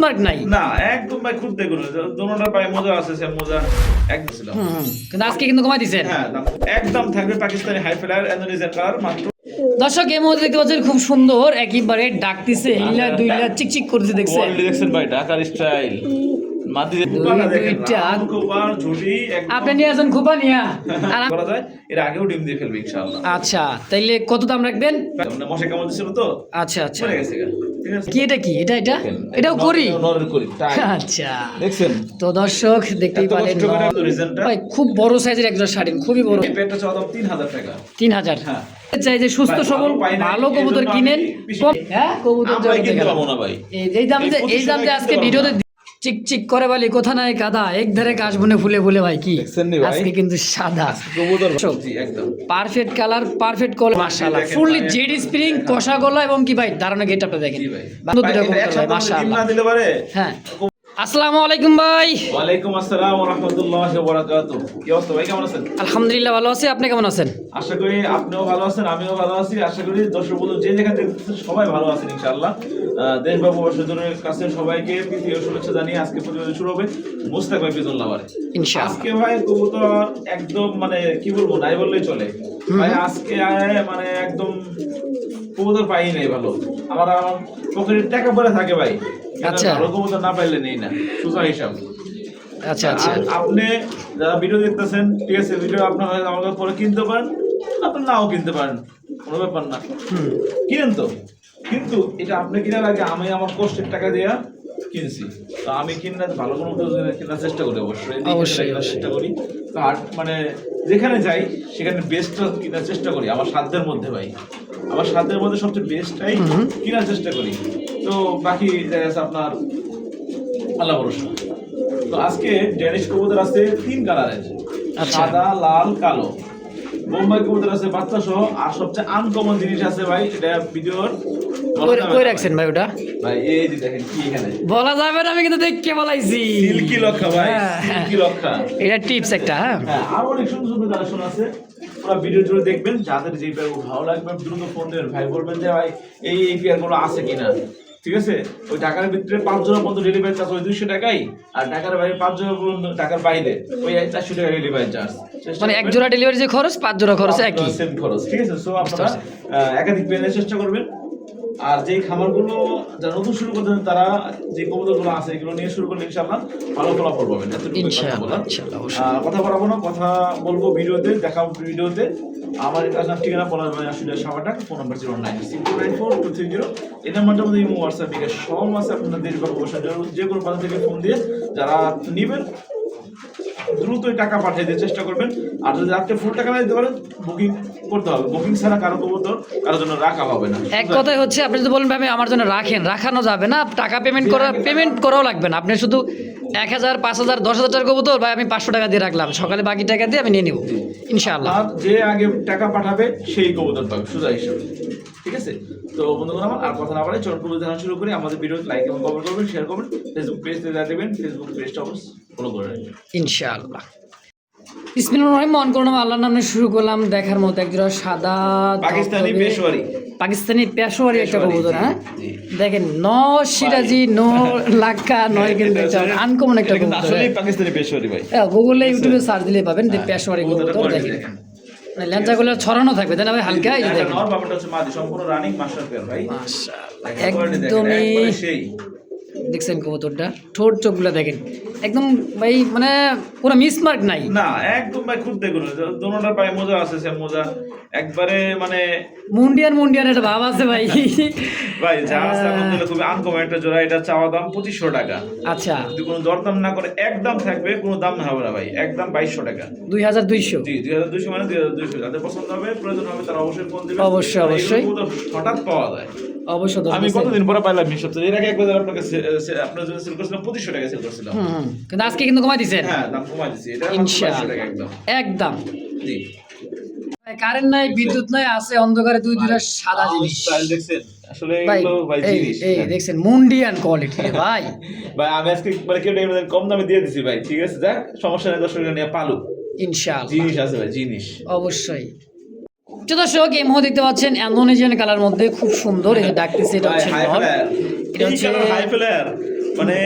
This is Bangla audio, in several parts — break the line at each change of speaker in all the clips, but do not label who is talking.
মার্ক নাই
না একদম ভাই খুব দেখুন দোনোটার পায়ে মোজা আছে সেম মোজা একদম ছিল
কিন্তু আজকে কিন্তু কমাই দিয়েছেন।
হ্যাঁ একদম থাকবে Pakistani high flyer Indonesian colour মাত্র।
দর্শক এই মুহূর্তে দেখতে পাচ্ছেন খুব সুন্দর একেবারে ডাকতেছে হিলা দুইলা চিকচিক করতে দেখছেন
কোয়ালিটি দেখছেন ভাই ঢাকার স্টাইল মাটি কুপাটা দেখেন কুপার ঝুটি
আপনি নিয়ে আসেন খুবা নিয়া
করা যায় এর আগেও ডিম দিয়ে ফেলবে ইনশাআল্লাহ।
আচ্ছা তাইলে কত দাম রাখবেন?
মানে মশা কামড় দিছিল তো
আচ্ছা আচ্ছা
মরে গেছে ঠিক আছে
কি এটা কি এটা এটা এটাও করি
নরের করি
আচ্ছা
দেখছেন
তো দর্শক দেখতেই পারেন ভাই খুব বড় সাইজের একজন শাড়ি খুবই বড়
এই পেটটা চাওয়া দাম 3000 টাকা
3000
হ্যাঁ
চাই যে সুস্থ সবল ভালো কবুতর কিনেন হ্যাঁ কবুতর
আমরা কিনতে পাবো না ভাই
এই দাম যে আজকে ভিডিওতে চিকচিক করে বলি কোথা নাই কাদা এক ধারে কাশ বনে ফুলে ফুলে ভাই কি আজকে কিন্তু সাদা
কবুতর একদম
পারফেক্ট কালার পারফেক্ট কলার মাশাআল্লাহ ফুললি জেড স্প্রিং কষা গলা এবং কি ভাই দারুণ গেটআপটা দেখেন বান্দর দুটো কবুতর ভাই মাশাআল্লাহ
দিলে পারে
হ্যাঁ আসসালামু আলাইকুম ভাই।
ওয়ালাইকুম আসসালাম ওয়া রাহমাতুল্লাহি ওয়া বারাকাতুহু। কি অবস্থা ভাই কেমন আছেন?
আলহামদুলিল্লাহ ভালো আছি, আপনি কেমন আছেন?
আশা করি আপনিও ভালো আছেন আমিও ভালো আছি। আশা করি দর্শক বন্ধু যে যেখানে দেখতেছেন সবাই ভালো আছেন ইনশাআল্লাহ। দেশ বা প্রবাসীদের কাছে সবাইকে প্রীতি ও শুভেচ্ছা জানিয়ে আজকে প্রতিবেদন শুরু হবে মুস্তাক ভাই ফিজুল্লাহ বারে ইনশাআল্লাহ। আজকে ভাই কবুতর একদম মানে কি বলবো নাই বললেই চলে ভাই। আজকে মানে একদম কবুতর পাই নাই ভালো। আমার পকেটে টাকা পড়ে থাকে ভাই। আচ্ছা ভালো কবুতর না পাইলে নেই না সোজা হিসাব।
আচ্ছা আচ্ছা
আপনি যারা ভিডিও দেখতেছেন ঠিক আছে ভিডিও আপনার আমাকে পরে কিনতে পারেন আপনি নাও কিনতে পারেন কোনো ব্যাপার না কিনেন তো, কিন্তু এটা আপনি কেনার আগে আমি আমার কষ্টের টাকা দিয়ে কিনছি তো আমি কিনে ভালো কোনো কেনার চেষ্টা করি অবশ্যই চেষ্টা করি। তো আর মানে যেখানে যাই সেখানে বেস্টটা কেনার চেষ্টা করি আমার সাধ্যের মধ্যে ভাই। আমার সাধ্যের মধ্যে সবচেয়ে বেস্টটাই কেনার চেষ্টা করি। তো বাকি আপনার আল্লাহ ভরসা। তো আজকে ড্যানিশ কবুতর আছে 3 কালারের সাদা লাল কালো। বোম্বাই কবুতর আছে বাচ্চা সহ। আর সবচেয়ে আনকমন জিনিস আছে ভাই এটা ভিডিওর
কই রাখছেন ভাই ওটা
ভাই এই যে দেখেন কি এখানে
বলা যাবে না আমি কিন্তু দেখে বলাইছি
সিল্কি লক্ষা ভাই সিল্কি লক্ষা
এটা টিপস একটা
হ্যাঁ আর অনেক সুন্দর সুন্দর কালেকশন আছে। পুরো ভিডিও জুড়ে দেখবেন যাদের যে পেয়ার ভালো লাগবে দ্রুত ফোন দেবেন ভাই বলবেন যে ভাই এই পেয়ার গুলো আছে কিনা ঠিক আছে। ওই ঢাকার ভিতরে 5 জোড়া পর্যন্ত ডেলিভারি চার্জ ওই 200 টাকাই আর ঢাকার বাইরে 5 জোড়া পর্যন্ত ঢাকার বাইরে ওই 400 টাকা ডেলিভারি চার্জ
মানে এক জোড়া ডেলিভারি যে খরচ 5 জোড়া খরচ একই
সেম খরচ ঠিক আছে। সো আপনারা একাধিক পেয়ারের চেষ্টা করবেন। আর যে খামারগুলো যারা নতুন শুরু করতেছেন তারা যে কবুতরগুলো আছে এগুলো নিয়ে শুরু করলে ইনশাআল্লাহ ভালো ফলাফল পাবেন। কথা বলবো না কথা বলবো ভিডিওতে দেখাবো ভিডিওতে। আমার নাম ঠিকানা বলা যায় আসলে সাবাটা ফোন নাম্বার 0969423 এই নাম্বারটার মধ্যে ইমো হোয়াটসঅ্যাপ বিকাশ সব আছে আপনাদের দেশ বা প্রবাসী যে কোনো প্রান্ত থেকে ফোন দিয়ে যারা নেবেন দ্রুতই টাকা পাঠিয়ে দিয়ে চেষ্টা করবেন। আর যদি আপনি ফুল টাকা না দিতে পারেন বুকিং করতে হবে। বুকিং ছাড়া কারো কবুতর কারোর জন্য রাখা হবে না।
এক কথাই হচ্ছে আপনি যদি বলেন ভাই আমার জন্য রাখেন রাখানো যাবে না, টাকা পেমেন্ট করাও লাগবে না। আপনি শুধু 1000 5000 10,000 টাকার কবুতর ভাই আমি 500 টাকা দিয়ে রাখলাম, সকালে বাকি টাকা দিয়ে আমি নিয়ে নিব ইনশাআল্লাহ।
যে আগে টাকা পাঠাবে সেই কবুতর পাবে সোজা হিসাবে ঠিক আছে। তো বন্ধুগণ আমার আর কথা না বলে চলুন কবুতর দেখানো শুরু করি। আমাদের ভিডিও লাইক এবং কমেন্ট করবেন শেয়ার করবেন ফেসবুক পেজে যা দেবেন ফেসবুক পেজটা অবশ্যই ফলো করে রাখবেন ইনশাআল্লাহ।
বিসমিল্লাহির রহমানির রহিম মন করলাম আল্লাহর নামে শুরু করলাম। দেখার মতো একজোড়া সাদা পাকিস্তানি পেশোয়ারি একটা কবুতর। হ্যাঁ দেখেন নো সিরাজি নো লাক্কা নয় কিন্তু আনকমন একটা কবুতর
আসলে পাকিস্তানি পেশোয়ারি ভাই।
গুগলে ইউটিউবে সার্চ দিলে পাবেন যে পেশোয়ারি কবুতর দেখেন লেঞ্চাগুলো ছড়ানো থাকবে তাই না ভাই হালকা এই দেখেন
নর বাবাটা হচ্ছে মাদি সম্পূর্ণ রানিং মাস্টার পেয়ার ভাই
মাশাআল্লাহ একদমই
সেই
দেখছেন কবুতরটা ঠোঁট চোখগুলো দেখেন একদম ভাই মানে পুরো মিসমার্ক নাই
না একদম ভাই খুব দেখুন দোনোটার পায়ে মোজা আছে সেম মোজা একবারে মানে
মুন্ডিয়ান একটা ভাব আছে ভাই।
ভাই যা আছে আলহামদুলিল্লাহ খুবই আনকমন একটা জোড়া। এটা চাওয়া দাম 2500 টাকা।
আচ্ছা
যদি কোনো দরদাম না করে একদম থাকবে কোনো দাম না হবে না ভাই একদম 2200 টাকা
2200
জি 2200 মানে 2200 যাদের পছন্দ হবে প্রয়োজন হবে তারা অবশ্যই ফোন দিবেন
অবশ্যই
হঠাৎ পাওয়া যায়
অবশ্যই।
আমি কতদিন পরে পাইলাম সপ্তাহে এর আগে একবার আপনাকে আপনার জন্য সেল করেছিলাম 2500 টাকা সেল করেছিলাম
কিন্তু আজকে কিন্তু কমাই দিয়েছেন।
হ্যাঁ দাম কমাই দিয়েছি এটা
ইনশাআল্লাহ
একদম
জি। কারেন্ট নাই বিদ্যুৎ নাই আছে অন্ধকারে দুইটা সাদা জিনিস
স্টাইল দেখছেন আসলে এগুলো ভাই জিনিস
এই দেখছেন মুন্ডিয়ান কোয়ালিটি ভাই
ভাই আমি আজকে মানে কেউ কম দামে দিয়ে দিছি ভাই ঠিক আছে যাক সমস্যা নেই দর্শকরা নিয়ে পালু
ইনশাআল্লাহ
জিনিস আছে ভাই জিনিস
অবশ্যই। দর্শক এই মুহূর্তে দেখতে পাচ্ছেন ইন্দোনেশিয়ান কালার মধ্যে খুব সুন্দর এই ডাকতেছে এটা হচ্ছে
হাই ফ্লায়ার মানে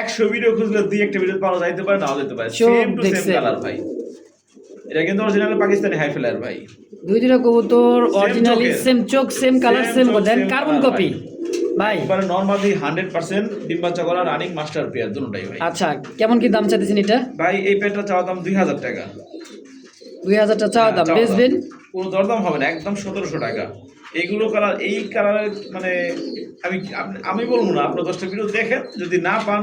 100 ভিডিও খুঁজলে দুই একটা ভিডিও পাওয়া যাইতে পারে, নাও যেতে পারে।
চোখ
সেম টু সেম
দেখছেন।
কালার ভাই, এটা কিন্তু অরিজিনাল পাকিস্তানি হাই ফ্লায়ার ভাই।
দুইটা কবুতর অরিজিনালি
চোখের।
সেম চোখ সেম কালার
Same
সেম
চোখ,
দেন
same
কার্বন
colour
কপি ভাই।
এবারে নরমালি 100% ডিম বাচ্চা করা রানিং মাস্টার পেয়ার দুটোই ভাই।
আচ্ছা কেমন কি দাম চাইতেছেন এটা?
ভাই এই পেয়ারটা চাওয়া দাম 2000 টাকা।
2000 টাকা চাওয়া দাম,
চাওয়া দাম।
বেচবেন?
কোনো দরদাম হবে না, একদম 1700 টাকা। এইগুলো কালার, এই কালারের মানে আমি বলবো না, আপনার 10টা ভিডিও দেখেন, যদি না পান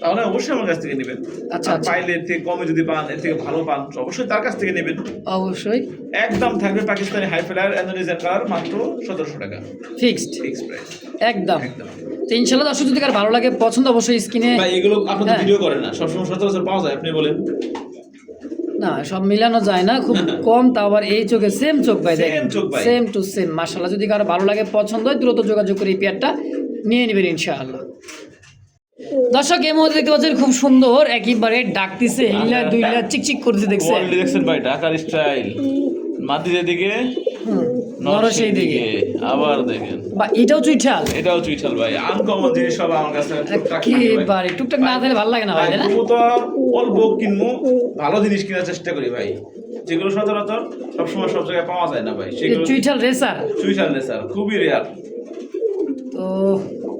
তাহলে অবশ্যই আমার কাছ থেকে নেবেন।
আচ্ছা,
আর
আচ্ছা।
পাইলে এর থেকে কমে যদি পান, এর থেকে ভালো পান, অবশ্যই তার কাছ থেকে নেবেন।
অবশ্যই
একদম থাকবে Pakistani high flyer Indonesian colour, মাত্র 1700 টাকা
ফিক্সড
ফিক্স প্রাইস
একদম।
একদম।
তো ইনশাআল্লাহ দর্শক যদি কার ভালো লাগে পছন্দ অবশ্যই স্ক্রিনে।
ভাই এগুলো আপনি তো
হ্যাঁ।
ভিডিও করেন না, সবসময় সচরাচর পাওয়া যায়, আপনি বলেন।
না সব মিলানো যায় না, খুব কম, তাও আবার এই চোখে সেম চোখ ভাই, দেখেন
Same চোখ ভাই।
Same to same. মাশাআল্লাহ যদি কারো ভালো লাগে পছন্দ হয় দ্রুত যোগাযোগ করে এই পেয়ারটা নিয়ে নেবেন ইনশাআল্লাহ। দর্শক এই মুহূর্তে দেখতে পাচ্ছেন খুব সুন্দর একেবারে ডাকতিছে, হিলা দুইলা চিকচিক করতে দেখছেন।
কোয়ালিটি দেখছেন ভাই, ঢাকার স্টাইল, মাটির দিকে
নরসেই দিকে
আবার দেখেন,
বা এটাও চুইঠাল
এটাও চুইঠাল ভাই। আনকমন জিনিস সব আমার কাছে টুকটাক থাকে ভাই।
একেবারে টুকটাক না থাকলে ভালো লাগে না ভাই,
ভাই,
তাই না?
তবু তো অল্প কিনবো, ভালো জিনিস কেনার চেষ্টা করি ভাই, যেগুলো সচরাচর সবসময় সব জায়গায় পাওয়া যায় না ভাই,
এই
সেগুলো
চুইঠাল রেসার
চুইঠাল স্যার খুবই রেয়ার।
তো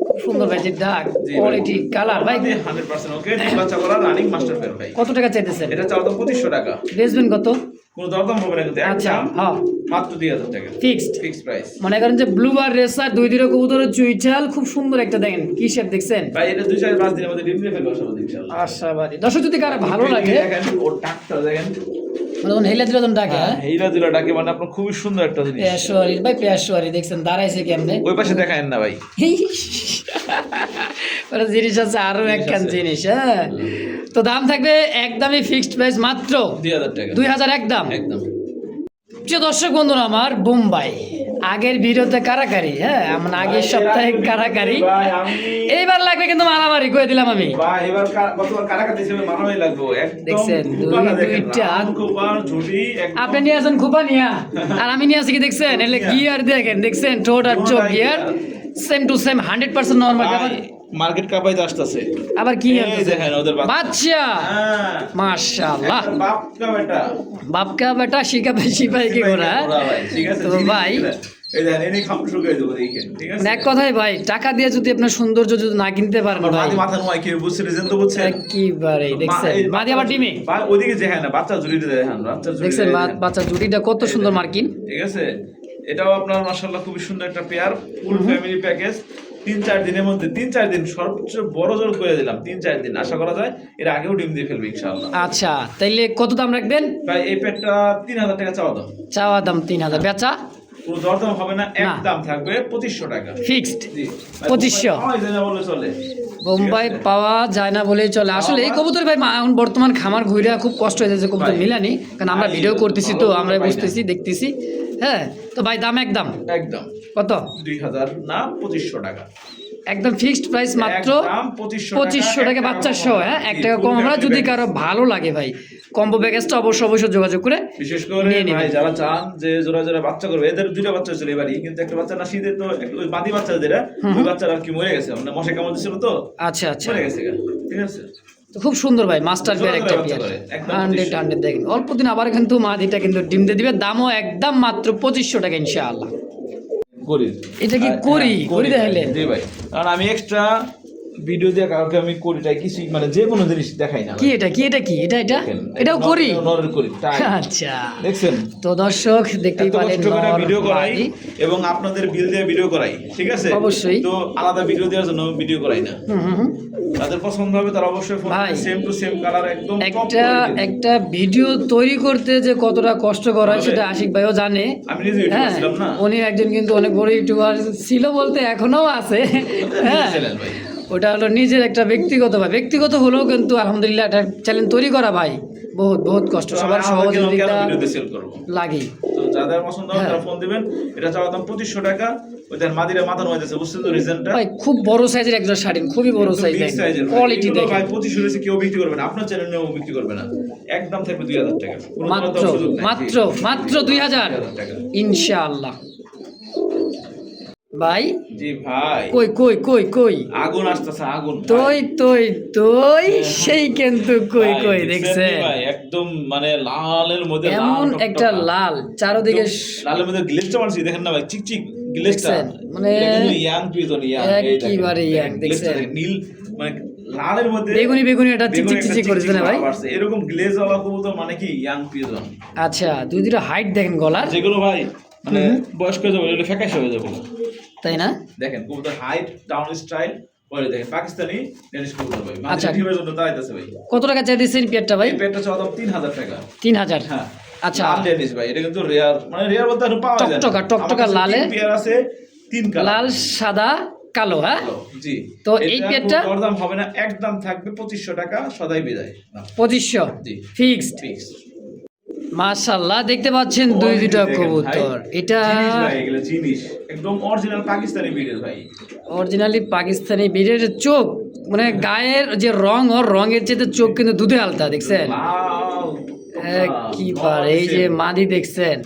খুব সুন্দর ভাই যে ডাক
জি ভাই।
কোয়ালিটি কালার ভাই।
100% ওকে, ডিম বাচ্চা করা রানিং মাস্টার পেয়ার ভাই।
কত টাকা চাইতেছেন?
এটা চাওয়া দাম 2500 টাকা।
বেচবেন কত?
কোনো দরদাম হবে না কিন্তু,
আচ্ছা
একদম
হ্যাঁ
মাত্র 2000 টাকা
ফিক্সড।
Fix price.
মনে করেন যে ব্লু আর রেসার দুই দুটো কবুতরের চুইঠাল খুব সুন্দর একটা, দেখেন কি শেপ দেখছেন,
ভাই এটা 2-4-5 দিনের মধ্যে ডিম দিয়ে ফেলবো আশাবাদী ইনশাআল্লাহ।
আশাবাদী। দর্শক যদি কারো ভালো লাগে
দেখেন ওর টাকটা দেখেন,
মানে হেলা দিলা তুমি ডাকে হ্যাঁ
হেইরা দিলা ডাকে, মানে আপনার খুবই সুন্দর একটা জিনিস।
পেশোয়ারি ভাই, পেশোয়ারি দেখছেন দাঁড়াইছে কেমনে,
ওই পাশে দেখায়েন না ভাই।
ওরা জিনিস আছে আরো একখান
আছে।
জিনিস। হ্যাঁ তো দাম থাকবে একদমই ফিক্সড প্রাইস মাত্র
2000 টাকা
2000 একদম।
একদম।
প্রিয় দর্শক বন্ধুরা আমার, বোম্বাই আগের ভিডিওতে কারাকারি, হ্যাঁ আমরা আগের সপ্তাহে কারাকারি,
ভাই আমি
এইবার লাগবে কিন্তু মারামারি করে দিলাম আমি।
ভাই এবার গতবার কারাকারি হিসেবে মারামারি লাগবো একদম।
দেখছেন,
দুপাটা দেখেন,
দুইটা।
রাম কুপার ঝুটি একদম।
আপনি নিয়ে আসেন খুপা নিয়া, আর আমি নিয়ে আসি কি দেখছেন, এলে গিয়ার দেখেন, দেখছেন ঠোঁট আর চোখ gear same to same 100% normal.
ভাই, মার্কেট কাপাইতে আসতেছে।
আবার কি
এই
আনতেছে?
দেখেন ওদের বাচ্চা।
বাচ্চা
হ্যাঁ,
মাশাআল্লাহ,
একটা বাপ কা বেটা।
বাপকা বেটা শিখাবে সিপাই কি করা।
ভাই, ঠিক আছে,
তো
জিনিস
ভাই,
কিনা। এই দেখেন এনে খাম শুকাই দেবো দেখেন, ঠিক আছে।
মানে এক কথায় ভাই টাকা দিয়ে যদি আপনার সৌন্দর্য যদি না কিনতে পারেন
আমার
ভাই,
মাথা মাথা নয় কি বুঝছে, রিজন তো বুঝছেন।
একেবারে দেখছেন
এই
মাদি আবার ডিমে,
ভাই ওইদিকে যে হ্যাঁ না, বাচ্চা ঝুড়িতে দেখেন, বাচ্চা ঝুড়ি
দেখছেন বাচ্চা জুটিটা কত সুন্দর মার্কিন।
ঠিক আছে, এটাও আপনার মাশাআল্লাহ খুবই সুন্দর একটা পেয়ার, ফুল ফ্যামিলি প্যাকেজ। 3-4 দিনের মধ্যে, 3-4 দিন সর্বোচ্চ বড় জোর করে দিলাম, 3-4 দিন আশা করা যায় এর আগেও ডিম দিয়ে ফেলবে ইনশাআল্লাহ।
আচ্ছা তাইলে কত দাম রাখবেন?
ভাই এই পেটটা 3000 টাকা চাওয়া দাম,
চাওয়া দাম 3000, বেচা
কোনো দরদাম হবে না, একদম থাকবে 2500 টাকা
ফিক্সড।
জি।
2500
হয় না বলে চলে।
বোম্বাই পাওয়া যায় না বলেই চলে। আসলে এই কবুতর ভাই এখন বর্তমান খামার ঘুরে খুব কষ্ট হয়ে যাচ্ছে কবুতর
ভাই,
মিলানি, কারণ আমরা
ভাই,
ভিডিও করতেছি তো
ভালো
আমরা
পাই না।
বুঝতেছি দেখতেছি। হ্যাঁ তো ভাই দাম একদম
একদম
কত?
2000 না 2500 টাকা
একদম ফিক্সড প্রাইস মাত্র
একদম 2500
টাকা বাচ্চা সহ। হ্যাঁ 1 টাকা কম আমরা, যদি কারো ভালো লাগে ভাই কম্বো প্যাকেজটা অবশ্যই যোগাযোগ করে
বিশেষ করে
নিয়ে নিবেন।
ভাই যারা চান যে জোড়া জোড়া বাচ্চা করবে, এদের দুইটা বাচ্চা ছিল এবারই, কিন্তু একটা বাচ্চা না শীতে তো ওই বাদি বাচ্চা যেটা, ওই বাচ্চারা আর কি মরে গেছে, মানে মশা কামড় দিছিল তো
আচ্ছা আচ্ছা,
মরে গেছে গা। ঠিক আছে,
তো খুব সুন্দর ভাই মাস্টার পেয়ার একটা
বাচ্চা
পেয়ার,
করে, একদম
100 দেখেন অল্প দিন আবার কিন্তু মাদিটা কিন্তু ডিম দিয়ে দিবে। দামও একদম মাত্র 2500 টাকা ইনশাআল্লাহ।
করি
এটা কি
হ্যাঁ,
করি
করি
দেখাইলেন?
জি ভাই, কারণ আমি এক্সট্রা ভিডিও দিয়ে কাউকে আমি করিটাই কিছু মানে যে কোনো জিনিস দেখাই না
কি এটা কি এটা কি এটা এটা
দেখেন,
এটাও করি?
নরের করি তাই
আচ্ছা
দেখছেন,
তো দর্শক দেখতেই
এত
পারেন
কষ্ট করে
নর
ভিডিও করাই
মাদি।
এবং আপনাদের বিল দিয়ে ভিডিও করাই, ঠিক আছে
অবশ্যই।
তো আলাদা ভিডিও দেওয়ার জন্য ভিডিও করাই না,
হুম, হুম, হুম।
তাদের পছন্দ হবে তারা অবশ্যই ফোন
ভাই,
সেম টু সেম কালার একদম top
একটা
quality।
একটা ভিডিও তৈরি করতে যে কতটা কষ্ট করা হয় সেটা আশিক ভাইও জানে।
আমি নিজে ইউটিউবার
হ্যাঁ
ছিলাম না,
উনি একজন কিন্তু অনেক বড় ইউটিউবার ছিল বলতে এখনো আছে। হ্যাঁ
ছিলেন ভাই।
ওটা হলো নিজের একটা ব্যক্তিগত ভাই, ব্যক্তিগত হলেও কিন্তু আলহামদুলিল্লাহ একটা চ্যানেল তৈরি করা ভাই বহুত বহুত কষ্ট,
তো
সবার
আমি আমাকে কেন
সহযোগিতা
ভিডিওতে সেল করব?
লাগে।
তো যাদের পছন্দ হবে
হ্যাঁ।
তারা ফোন দিবেন, এটা চাওয়া দাম 2500 টাকা। ওদের মাদিরা মাথা নয় যাচ্ছে, বুঝছেন তো রিজনটা?
ভাই খুব বড় সাইজের একজন শাড়ি, খুবই বড় সাইজ,
বিগ সাইজের
কোয়ালিটি দেখেন
ভাই 2500 রয়েছে, কেউ বিক্রি করবে না, আপনার চ্যানেলেও বিক্রি করবে না, একদম থাকবে 2000 টাকা, কোনো
মাত্র
দরদাম সুযোগ নাই।
মাত্র মাত্র 2000
টাকা
ইনশাআল্লাহ। ভাই
জি ভাই,
কই কই কই কই
আগুন আসতেছে, আগুন ভাই।
তুই তুই তুই সেই কিন্তু কই
ভাই,
কই
দেখছেন
দেখছে
নি ভাই, একদম মানে লালের মধ্যে লাল
এমন
টকটকা।
একটা লাল চারদিকে
একদম লালের মধ্যে গ্লেজটা মারছি, দেখেন না ভাই, চিকচিক গ্লেজটা।
দেখছেন? মানে
এটা কিন্তু ইয়াং পিজন, ইয়াং, এই দেখেন,
একেবারে
দেখেন,
young,
গ্লেজটা
দেখছেন?
দেখেন, নীল মানে লালের মধ্যে
বেগুনি বেগুনি এটা
বেগুনি
চিকচিক
একটা
চিকচিক করছে না ভাই?
ভাব আসছে। এরকম গ্লেজ ওয়ালা কবুতর মানে কি ইয়াং পিজন।
আচ্ছা দুই দুটো হাইট দেখেন গলার,
যেগুলো ভাই মানে বয়স্ক হয়ে যাবে, এগুলো ফ্যাকাশে হয়ে যাবে।
তাই না?
দেখেন কবুতর হাইট, ডাউন স্টাইল, পরে দেখেন পাকিস্তানি ডেনিশ কবুতর ভাই,
আচ্ছা।
মানে টিমের জন্য দাঁড়াইতেছে ভাই।
কত টাকা চাই দিচ্ছেন পেয়ারটা ভাই?
এই পেটটা চাওয়া দাম 3000 টাকা।
3000।
হ্যাঁ,
আচ্ছা
লাল ডেনিশ ভাই, এটা কিন্তু রেয়ার, মানে রেয়ার বলতে আর পাওয়া যায় না।
টকটকা, টকটকা
আমার কাছে
লালে।
3 পেয়ার আছে, 3 কালার।
লাল সাদা কালো, হ্যাঁ
জি।
তো এই
এটা
পেয়ারটা?
কোনো দরদাম হবে না, একদম থাকবে 2500 টাকা, সদাই বিদায়।
2500
জি।
ফিক্সড।
ফিক্স।
মাশাআল্লাহ দেখতে পাচ্ছেন দুই দুটো কবুতর, এটা
জিনিস ভাই, এগুলো জিনিস একদম অরিজিনাল পাকিস্তানি ব্রিডের ভাই।
অরিজিনালি পাকিস্তানি বিড়ের চোখ, মানে গায়ের যে রং ওর রঙের চেয়ে চোখ কিন্তু দুধে আলতা দেখছেন?
লাল
কি বার এই যে মাদি দেখছেন,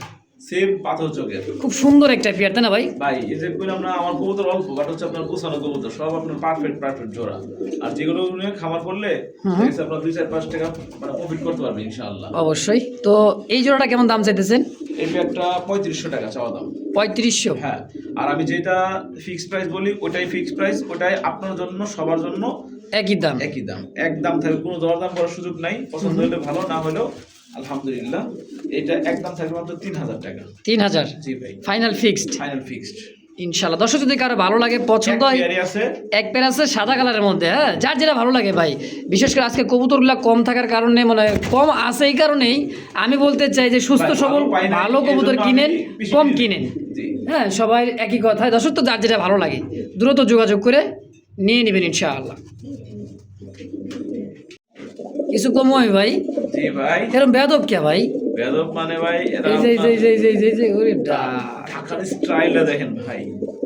সেম পাথর চোখের।
খুব সুন্দর একটা পেয়ার তাই না ভাই?
ভাই এই যে কইলাম না, আমার কবুতর অল্প, বাট হচ্ছে আপনার গোছানো কবুতর, সব আপনার পারফেক্ট জোড়া। আর যেগুলো নিয়ে খামার করলে দেখেন আপনার 2-4-5 টাকা মানে প্রফিট করতে পারবে ইনশাআল্লাহ।
অবশ্যই। তো এই জোড়াটা কেমন দাম চাইতেছেন?
এই প্যাকটা 3500 টাকা চাওয়া দাম।
3500।
হ্যাঁ, আর আমি যেটা ফিক্সড প্রাইস বলি ওটাই ফিক্সড প্রাইস, ওটাই আপনার জন্য, সবার জন্য
একই দাম।
একই দাম, একদম থাকবে, কোনো দরদাম করার সুযোগ নাই। পছন্দ হলে ভালো, না হলেও আলহামদুলিল্লাহ। এটা একদম থাকবে মাত্র 3000 টাকা।
3000
জি ভাই,
ফাইনাল ফিক্সড
ফাইনাল ফিক্সড।
ইনশাআল্লাহ। দর্শক যদি কারো ভালো লাগে পছন্দ হয়,
আছে
এক পেয়ার আছে সাদা কালারের মধ্যে, হ্যাঁ যার যেটা ভালো লাগে ভাই। বিশেষ করে আজকে কবুতরগুলো কম থাকার কারণে, মানে কম আছে এই কারণেই আমি বলতে চাই যে সুস্থ
ভাই,
সবল
ভালো পাই নাই,
ভালো
এই
কবুতর
জন্য
কিনেন,
আমি বেশি
কম
কিনি।
কিনেন।
জি।
হ্যাঁ সবাই একই কথায়, দর্শক তো যার যেটা ভালো লাগে দ্রুত যোগাযোগ করে নিয়ে নেবেন ইনশাআল্লাহ। কিছু কম হয় ভাই,
জি ভাই।
এরকম বেয়াদব কে ভাই?
বেয়াদব মানে ভাই, এরা
এই যে এই যে এই যে এই যে এই যে এই যে ওরে ডা।
ঢাকার স্টাইলটা দেখেন ভাই।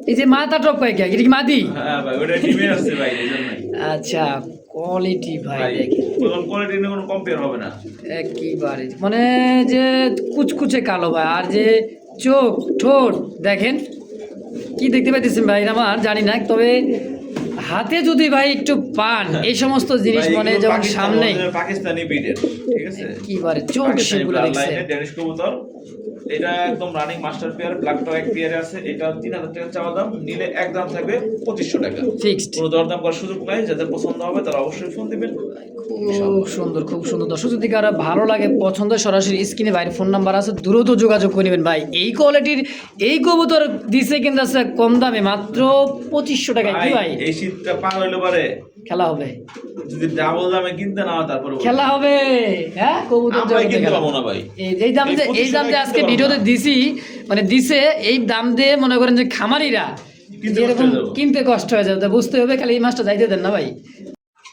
এই যে মাথা টপ পাই কে, এটা কি মাদি?
হ্যাঁ ভাই, ওটা ডিমে আসছে ভাই, এই জন্যই
আচ্ছা কোয়ালিটি ভাই
ভাই,
দেখেন
কোনো কোয়ালিটি নিয়ে কোনো কম্পেয়ার হবে না।
একেবারে মানে যে কুচকুচে কালো ভাই, আর যে চোখ ঠোঁট দেখেন, কি দেখতে পাইতেছেন ভাই আমার জানি না, তবে হাতে যদি ভাই একটু পান এই সমস্ত জিনিস
ভাই,
মানে
এগুলো
যেমন
পাকিস্তানি,
সামনে
original পাকিস্তানি ব্রিডের, ঠিক আছে?
একেবারে চোখ সেগুলো দেখছেন।
ডেনিশ কবুতর, এটা একদম রানিং মাস্টার পেয়ার, ব্ল্যাক টক এক পেয়ারে আছে। এটা 3000 টাকা চাওয়া দাম, নিলে একদম থাকবে 2500 টাকা।
ফিক্সড।
কোনো দরদাম করার সুযোগ নাই, যাদের পছন্দ হবে তারা অবশ্যই ফোন দিবেন।
খুব সুন্দর খুব সুন্দর। দর্শক যদি কারো ভালো লাগে পছন্দ হয়, সরাসরি স্ক্রিনে বাইরে ফোন নাম্বার আছে, দ্রুত যোগাযোগ করে নেবেন ভাই। এই কোয়ালিটির এই কবুতর দিছে কিন্তু আছে কম দামে, মাত্র 2500 টাকায়। কি ভাই
এই শীতটা পার হইলে পারে
খেলা হবে,
যদি ডাবল দামে কিনতে না হয় তারপরে
খেলা হবে, হ্যাঁ কবুতর
আমরা
জগতে
কিনতে
খেলা
পারবো
হবে।
না ভাই।
এই দাম যে এই দাম যে আজকে ভিডিওতে দিছি, মানে দিছে এই দাম দিয়ে মনে করেন যে খামারিরা
কিনতে
যেরকম
কষ্ট হয়ে যাবে।
কিনতে কষ্ট হয়ে যাবে, তা বুঝতে হবে। খালি এই মাছটা যাইতে দেন না ভাই।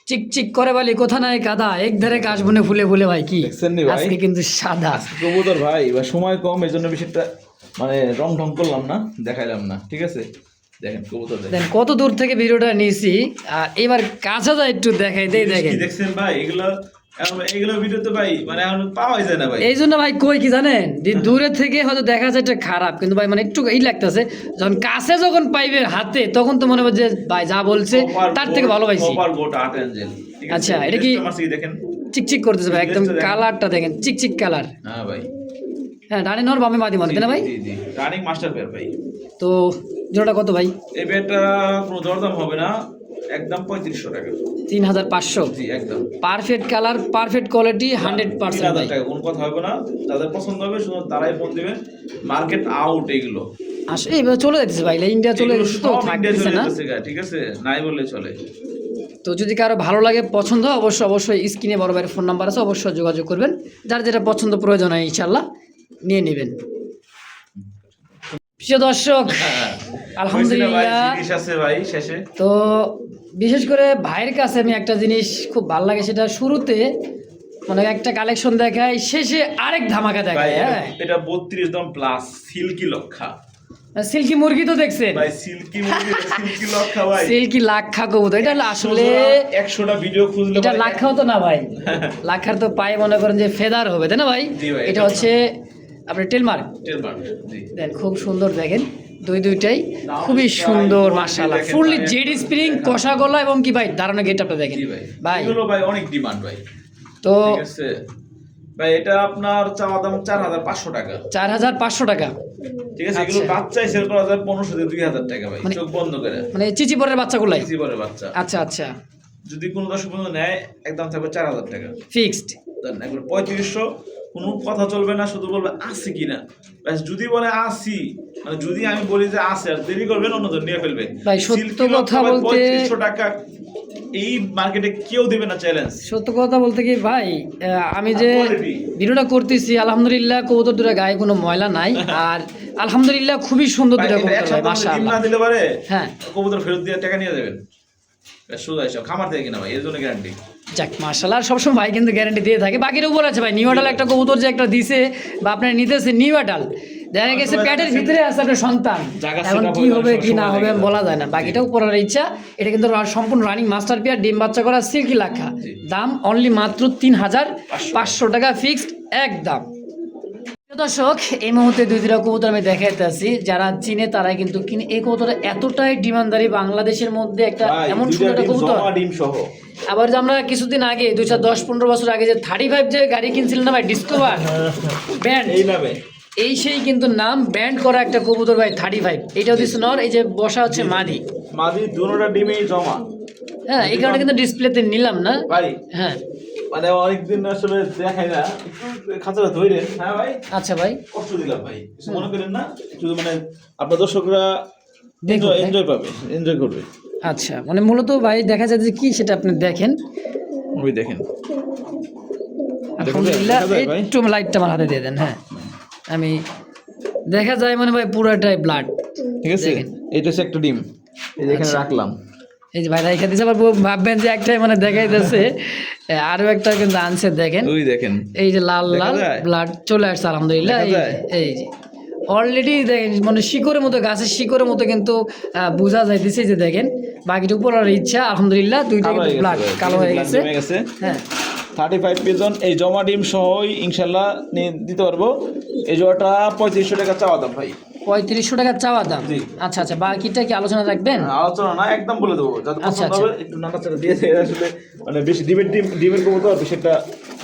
চিক চিক করে বলি কোথা নাই কাদা, এক ধারে কাশ বনে ফুলে ফুলে ভাই কি
দেখছেন নি ভাই?
আজকে কিন্তু সাদা।
কবুতর ভাই বা সময় কম, এই জন্য বেশিটা মানে রং ঢং করলাম না, দেখাইলাম না, ঠিক আছে? দেখেন কবুতর দেখেন,
দেন কত দূর থেকে ভিডিওটা নিয়েছি, আর এবার কাছে যা একটু দেখাই দেই। দেখেন
কি দেখছেন ভাই, এগুলো ভিডিওতে ভাই মানে এখন পাওয়া যায় না ভাই।
এই জন্য ভাই কই কি জানেন, যে দূরে থেকে হয়তো দেখা যায় এটা খারাপ, কিন্তু ভাই মানে একটু এই লাগতেছে, যখন কাছে যখন পাইবে হাতে তখন তো মনে হবে যে ভাই যা বলছে তার থেকে ভালো পাইছি।
কপার গোট আর্ট এঞ্জেল, ঠিক আছে?
আচ্ছা, এটা কি-
মাসি দেখেন,
চিকচিক করতেছে ভাই, একদম
Dress টা দেখেন।
কালারটা দেখেন চিকচিক কালার।
হ্যাঁ ভাই,
হ্যাঁ ডানে নর বামে মাদি মনে, তাই না ভাই?
জি জি, রানিং মাস্টার পেয়ার ভাই।
তো জোড়াটা কত ভাই?
এই পেয়ারটা কোনো দরদাম হবে না, একদম 3500 টাকা।
3500।
জি একদম
পারফেক্ট কালার, পারফেক্ট কোয়ালিটি, 100%
3000
ভাই।
টাকা, কোনো কথা হবে না। যাদের পছন্দ হবে শুধু তারাই ফোন দিবেন। মার্কেট আউট এগুলো,
আসলে এবার চলে যাচ্ছে ভাই, ইন্ডিয়া চলে
এগুলো
যাচ্ছে তো
সব ইন্ডিয়া
থাকতেছে
চলে
না।
যাচ্ছে গা, ঠিক আছে? নাই বললে চলে।
তো যদি কারো ভালো লাগে পছন্দ হয়, অবশ্যই স্ক্রিনে বড় ভাইয়ের ফোন নাম্বার আছে, অবশ্যই যোগাযোগ করবেন। যার যেটা পছন্দ প্রয়োজন হয় ইনশাল্লাহ নিয়ে নেবেন। প্রিয় দর্শক আলহামদুলিল্লাহ,
জিনিস আছে ভাই শেষে।
তো বিশেষ করে ভাইয়ের কাছে আমি একটা জিনিস খুব ভালো লাগে, সেটা শুরুতে মানে একটা কালেকশন দেখায়, শেষে আরেক ধামাকা
ভাই
দেখায়। হ্যাঁ
এটা 32 দম প্লাস সিল্কি লক্ষা
সিল্কি মুরগি তো দেখছেন
ভাই, সিল্কি মুরগি, সিল্কি লক্ষা ভাই।
সিল্কি লাক্ষা কবুতর, এটা আসলে
100টা ভিডিও খুঁজলে
এটা
ভাই,
লাক্ষাও তো না ভাই, লাক্ষার তো পায়ে মনে করেন যে ফেদার হবে, তাই না ভাই?
জি ভাই,
এটা
এটা
হচ্ছে আপনার টেলমার্ক।
টেলমার্ক, জি
দেন খুব সুন্দর দেখেন, দুইটাই খুবই সুন্দর মাশাআল্লাহ, ফুললি জেড স্প্রিং, কষা গলা এবং কি ভাই দারুণ গেটআপটা দেখেন ভাই।
এগুলো ভাই অনেক ডিমান্ড ভাই,
তো
ঠিক আছে ভাই। এটা আপনার চাওয়া দাম 4,500 টাকা।
4,500 টাকা,
ঠিক আছে। এগুলো বাচ্চাই সেল করা যায় 1500 থেকে 2000 টাকা ভাই, চোখ বন্ধ করে।
মানে চিচিপরের বাচ্চাগুলাই?
চিচিপরের বাচ্চা।
আচ্ছা আচ্ছা।
যদি কোনো দর্শক বন্ধু নেয় একদম থাকবে 4000 টাকা
ফিক্সড।
দেন একবার 3500, কোনো কথা চলবে না, শুধু বলবে আসি কিনা ব্যাস। যদি বলে আসি, মানে যদি আমি বলি যে আসে, আর দেরি করবেন অন্যজন নিয়ে ফেলবে
ভাই। সত্য কথা বলতে
3500 টাকা এই মার্কেটে কেউ দেবে না, চ্যালেঞ্জ।
সত্য কথা বলতে কি ভাই, আমি যে ভিডিওটা করতেছি আলহামদুলিল্লাহ কবুতর দুটো গায়ে কোনো ময়লা নাই, আর আলহামদুলিল্লাহ খুবই সুন্দর দুটো কবুতর ভাই মাশাআল্লাহ।
না দিলে পারে
হ্যাঁ,
কবুতর ফেরত দিয়ে টাকা নিয়ে যাবেন, সোজা এসব খামার থেকে কিনা ভাই, এর জন্য গ্যারান্টি।
যাক মাশাআল্লাহ, সবসময় ভাই কিন্তু গ্যারান্টি দিয়ে থাকে। বাকির উপর আছে ভাই, নিউ আডাল একটা কবুতর যে একটা দিছে বা আপনার নিতেছে নিউ আডাল, দেখা গেছে প্যাটের ভিতরে আছে আপনার সন্তান, এখন কি হবে কি না হবে বলা যায় না, বাকিটাও করার ইচ্ছা। এটা কিন্তু সম্পূর্ণ রানিং মাস্টার পেয়ার, ডিম বাচ্চা করা সিল্কি লাখা, দাম অনলি মাত্র 3,500 টাকা ফিক্সড একদম। দর্শক এই মুহূর্তে দুইটা কবুতর আমি দেখাইতেছি, যারা চিনে তারাই কিন্তু কিনে। এই কবুতর এতটাই ডিমান্ডারি বাংলাদেশের মধ্যে একটা এমন সুন্দর একটা কবুতর। আবার যে আমরা কিছুদিন আগে 10-15 বছর আগে যে 35 যে গাড়ি কিনছিলেন না ভাই, ডিসকভার ব্যান্ড,
এই নামে
এই সেই কিন্তু নাম ব্যান্ড করা একটা কবুতর ভাই 35। এইটা হচ্ছে নর, এই যে বসা হচ্ছে মাদি।
মাদি দুটোটা ডিমেই জমা।
হ্যাঁ, এই কারণে কিন্তু ডিসপ্লেতে নিলাম না
ভাই।
হ্যাঁ,
মানে অনেকদিন আসলে দেখাই না, খাঁচাটা ধরে। হ্যাঁ ভাই।
আচ্ছা ভাই,
কষ্ট দিলাম ভাই, কিছু মনে করেন না, শুধু মানে আপনার দর্শকরা এনজয় পাবে, এনজয় করবে।
আচ্ছা, মানে মূলত ভাই দেখা যায় যে কি সেটা আপনি দেখেন,
ওই দেখেন
আলহামদুলিল্লাহ। একটু লাইটটা আমার হাতে দিয়ে দেন। হ্যাঁ, আমি দেখা যায় মানে ভাই পুরাটাই ব্লাড,
ঠিক আছে। এটা হচ্ছে একটা ডিম, এই যে এখানে রাখলাম।
এই যে ভাই রেখে দিয়েছে, আবার ভাববেন যে একটাই মানে দেখাইতেছে, আরো একটা কিন্তু আনছে দেখেন।
ওই দেখেন,
এই যে লাল লাল ব্লাড চলে আসছে আলহামদুলিল্লাহ। এই যে অলরেডি দেখেন মানে শিকড়ের মতো, গাছের শিকড়ের মতো কিন্তু বোঝা যাইতেছে, যে দেখেন বাকিটা উপর আর ইচ্ছা আলহামদুলিল্লাহ দুইটা কিন্তু ব্লাড কালো হয়ে গেছে। হ্যাঁ,
35 পিজন এই জমা ডিম সহই ইনশাল্লাহ দিতে পারবো। এই জোড়াটা 3500 টাকা চাওয়া দাম ভাই।
3500 টাকা চাওয়া দাম। আচ্ছা আচ্ছা, বাকিটা কি আলোচনা রাখবেন?
আলোচনা না, একদম বলে দেবো, যাতে পছন্দ হবে। একটু নাড়াচাড়া দিয়ে আসলে মানে বেশি ডিমের কবুতর বেশি একটা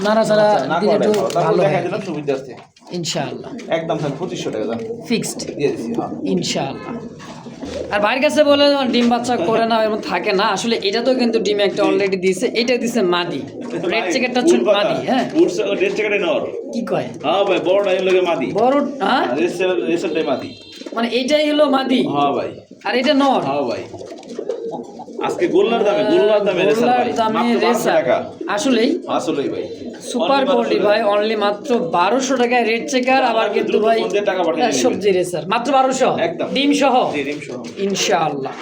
নাড়াচাড়া দিলে একটু ভালো
দেখা
হয়
দিলাম, সুবিধা আছে
ইনশাআল্লাহ।
একদম 2500 টাকা দাম
ফিক্সড
দিয়ে দিচ্ছি
ইনশাআল্লাহ। আর ভাইয়ের কাছে বলে ডিম বাচ্চা করে না এবং থাকে না, আসলে এটা তো কিন্তু ডিম একটা অলরেডি দিয়েছে, এটা দিছে মাদি, রেড চেকারটা হচ্ছে মাদি। হ্যাঁ,
রেড চেকারে নর
কি কয়?
হ্যাঁ ভাই, বড় ডাইন লাগে মাদি,
বড়। হ্যাঁ,
রেসেলটাই মাদি।
মানে এইটাই হলো মাদি।
হ্যাঁ ভাই,
আর এটা নর।
হ্যাঁ ভাই, আজকে গোল্লার দামে রেসার ভাই, মাত্র 1200 টাকা। আসলেই ভাই
সুপার কোয়ালিটি ভাই, অনলি মাত্র 1200 টাকায় রেড চেকার। আবার কিন্তু ভাই সবজি রেসার মাত্র 1200 ডিম সহ ইনশাআল্লাহ।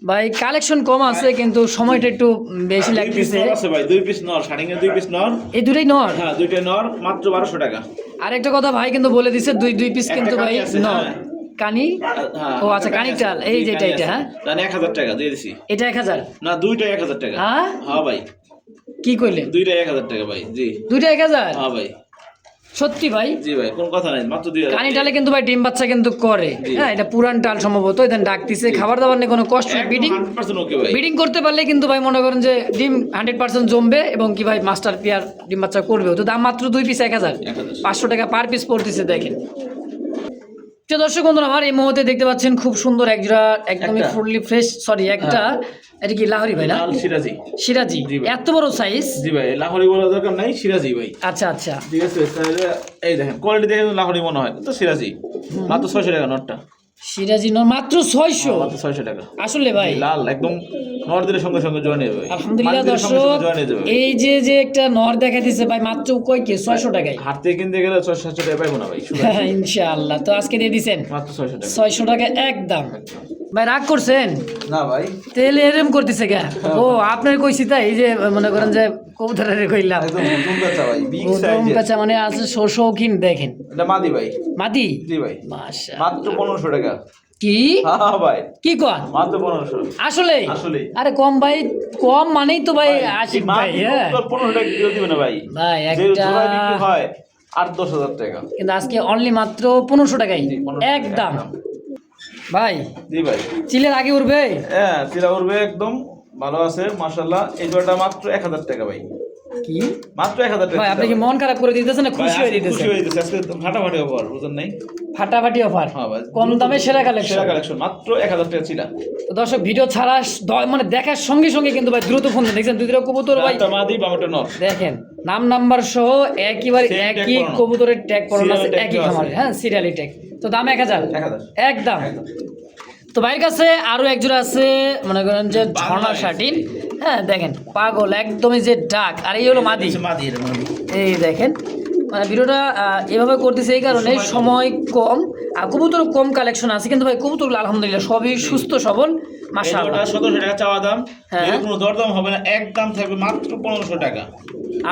ভাই কালেকশন কম আছে কিন্তু সময়টা একটু বেশি লাগতেছে
ভাই। 2 পিস নর, শাড়িং এর 2 পিস নর,
এই দুটোই নর।
হ্যাঁ, দুইটাই নর, মাত্র 1200 টাকা।
আর একটা কথা ভাই কিন্তু বলে দিছে দুই পিস কিন্তু ভাই নর। কানি, ও আচ্ছা, কানিটাল এই যেটা, এটা হ্যাঁ
1000 টাকা দিয়ে দিছি।
এটা 1000
না, দুইটা 1000 টাকা।
হ্যাঁ
হ্যাঁ ভাই,
কি কইলেন?
দুইটা 1000 টাকা ভাই। জি,
দুইটা 1000?
হ্যাঁ ভাই,
সত্যি ভাই?
জি ভাই, কোন কথা নাই, মাত্র 2000।
কানি টালে কিন্তু ভাই ডিম বাচ্চা কিন্তু করে। হ্যাঁ, এটা পুরান টাল সম্ভবত, এখানে ডাকতিছে, খাবার দাবার নেই, কোনো কষ্ট নেই। বিডিং
100% ওকে ভাই,
বিডিং করতে পারলে কিন্তু ভাই মনে করেন যে ডিম 100% জমবে এবং কি ভাই মাস্টার পেয়ার ডিম বাচ্চা করবেও। তো দাম মাত্র 2 পিস 1000, 500 টাকা পার পিস পড়তেছে দেখেন। দর্শক বন্ধুরা আমার এই মুহূর্তে দেখতে পাচ্ছেন খুব সুন্দর একজোড়া একদমই ফুললি ফ্রেশ, সরি একটা, এটা কি লাহোরি ভাই না?
সিরাজি।
সিরাজি, এত বড় সাইজ?
জি ভাই, লাহোরি বলার দরকার নাই, সিরাজি ভাই।
আচ্ছা আচ্ছা,
ঠিক আছে। তাহলে এই দেখেন কোয়ালিটি দেখে লাহোরি মনে হয়, তো সিরাজি। মাত্র 600 টাকা নটটা।
সিরাজি নর মাত্র 600?
মাত্র 600 টাকা।
আসলে ভাই
লাল একদম নর দিলে সঙ্গে সঙ্গে জয়েন হবে।
আলহামদুলিল্লাহ দর্শক, এই যে একটা নর দেখা দিছে ভাই মাত্র কই কে 600 টাকায়।
হাট থেকে কিনতে গেলে 600-700 টাকা পাবো না ভাই।
ইনশাআল্লাহ, তো আজকে দিয়ে দিবেন
মাত্র 600 টাকা।
600 টাকা একদম। ভাই রাগ করছেন?
না ভাই,
তেলে এরম করতেছে কে? ও আপনার কইছি তাই, এই যে মনে করেন যে কবুতরের কইলাম
একদম নতুন কাঁচা ভাই, বিগ
প্রথম
সাইজের
কাঁচা মানে আছে শৌখিন দেখেন।
এটা মাদি ভাই।
মাদি?
জি ভাই,
মাশাআল্লাহ,
মাত্র 1500 টাকা।
কি?
হ্যাঁ ভাই,
কি কোন?
মাত্র 1500।
আসলে? আরে কম ভাই, কম মানেই তো ভাই আশিক ভাই। হ্যাঁ,
1500 টাকা কিলো দিবে না ভাই।
ভাই
যে
একটা
জোড়া বিক্রি হয় 8-10 হাজার টাকা,
কিন্তু আজকে অনলি মাত্র 1500 টাকাই একদম। ভাই
জি ভাই,
চিলের আগে উঠবে?
হ্যাঁ চিরা উঠবে একদম, ভালো আছে মাশাআল্লাহ। এই জোড়াটা মাত্র 1000 টাকা ভাই,
কি
মাত্র 1000 টাকা।
ভাই আপনি কি মন খারাপ করে দিতেছেন না খুশি হয়ে দিতেছেন?
খুশি হয়ে দিতেছে আজকে, ফাটাফাটি অফার, বুঝেন নাই?
ফাটাফাটি অফার,
হ্যাঁ ভাই,
কম দামে সেরা কালেকশন।
সেরা কালেকশন মাত্র 1000 টাকা চিরা।
তো দর্শক ভিডিও ছাড়া মানে দেখার সঙ্গে সঙ্গে কিন্তু ভাই দ্রুত ফোন দেন। দেখছেন দুই দুটো কবুতর ভাই,
একটা মাদি বাবাটা নর,
দেখেন নাম নাম্বার সহ একইবারে
Same tag
একই
পরানো।
কবুতরের ট্যাগ পরানো আছে,
Serial tag
একই
দেওয়া আছে।
খামারে, হ্যাঁ সিরিয়ালি ট্যাগ। তো দাম 1000
1000
একদম। তো ভাইয়ের কাছে আরো একজোড়া আছে, মনে করেন যে ঝর্ণা শাটিন, হ্যাঁ দেখেন পাগল একদমই যে ডাক, আর এই হলো মাদি।
মাদি, এর মাদি।
এই দেখেন মানে ভিডিওটা এভাবে করতেছে এই কারণে সময় কম আর কবুতর কম কালেকশন আছে, কিন্তু ভাই কবুতরগুলো আলহামদুলিল্লাহ সবই সুস্থ সবল
এই
মাশাআল্লাহ।
জোড়াটা 1700 টাকা চাওয়া দাম,
হ্যাঁ।
এর কোনো দরদাম হবে না, একদম থাকবে মাত্র 1500 টাকা।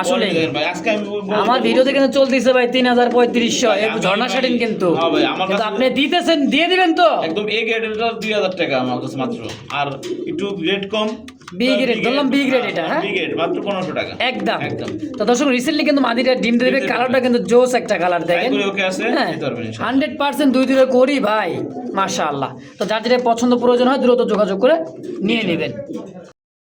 আসলে
দেখেন ভাই, আজকে আমি
আমার ভিডিওতে কিন্তু চলতেছে ভাই 3500 এই
আমি
ঝর্ণা
ভাই-
শাটিন, কিন্তু
হ্যাঁ ভাই, আমার
কিন্তু
কাছে-
আপনি দিতেছেন, দিয়ে দিবেন তো
একদম এ গ্রেডেরটা 2000 টাকা আমার কাছে মাত্র, আর একটু গ্রেড কম
বি গ্রেড, বললাম বি গ্রেড এটা, হ্যাঁ
বি গ্রেড মাত্র 1500 টাকা
একদম।
একদম।
তো দর্শক রিসেন্টলি কিন্তু মাদিটা ডিম দেবে,
ডিম দেবে।
কালারটা কিন্তু জোস একটা কালার দেখেন,
করে ওকে আছে,
হ্যাঁ
দিতে পারবেন ইনশাআল্লাহ।
100% দুই দুটো করি ভাই মাশাআল্লাহ। তো যার যেটা পছন্দ প্রয়োজন হয় দ্রুত যোগাযোগ করে নিয়ে নেবেন।